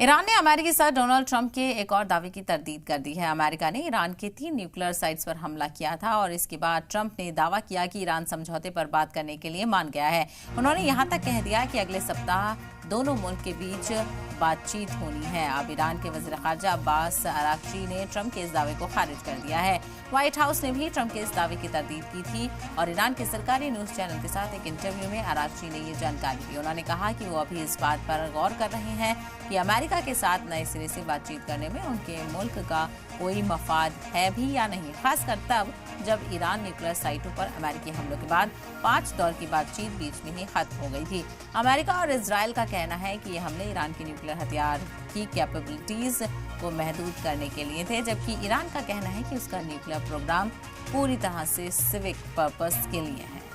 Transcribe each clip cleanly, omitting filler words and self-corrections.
Iran ने अमेरिकी सदर डोनाल्ड ट्रंप के एक और दावे की तरदीद कर दी है। अमेरिका ने ईरान के 3 न्यूक्लियर साइट्स पर हमला किया था और इसके बाद ट्रंप ने दावा किया कि ईरान समझौते पर बात करने के लिए मान गया है। उन्होंने यहां तक कह दिया कि अगले सप्ताह दोनों मुल्क के बीच बातचीत होनी है। अब ईरान के वज़ीर ख़ारजा अब्बास अराक्ची ने ट्रंप के इस दावे को खारिज कर दिया है। व्हाइट हाउस ने भी ट्रंप के इस दावे की तरदीद की थी और ईरान के सरकारी न्यूज़ चैनल के साथ एक इंटरव्यू में अराक्ची ने ये जानकारी दी। उन्होंने कहा कि वो अभी इस बात पर गौर कर रहे हैं कि अमेरिका के साथ नए सिरे से बातचीत करने में उनके मुल्क का कोई मफाद है भी या नहीं, खासकर तब जब ईरान न्यूक्लियर साइटों पर अमेरिकी हमलों के बाद 5 दौर की बातचीत बीच में ही खत्म हो गई थी। अमेरिका और इजराइल का कहना है कि ये हमले ईरान की न्यूक्लियर हथियार की कैपेबिलिटीज को महदूद करने के लिए थे, जबकि ईरान का कहना है कि उसका न्यूक्लियर प्रोग्राम पूरी तरह से सिविक पर्पस के लिए है।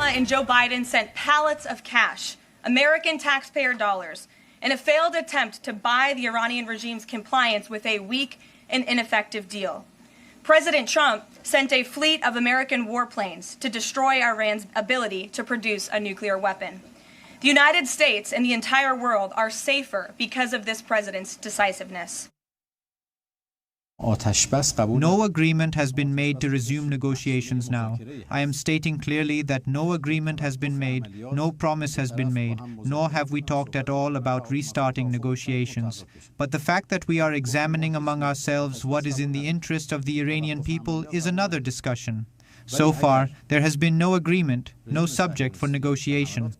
And Joe Biden sent pallets of cash, American taxpayer dollars, in a failed attempt to buy the Iranian regime's compliance with a weak and ineffective deal. President Trump sent a fleet of American warplanes to destroy Iran's ability to produce a nuclear weapon. The United States and the entire world are safer because of this president's decisiveness. No agreement has been made to resume negotiations now. I am stating clearly that no agreement has been made, no promise has been made, nor have we talked at all about restarting negotiations. But the fact that we are examining among ourselves what is in the interest of the Iranian people is another discussion. So far, there has been no agreement, no subject for negotiation.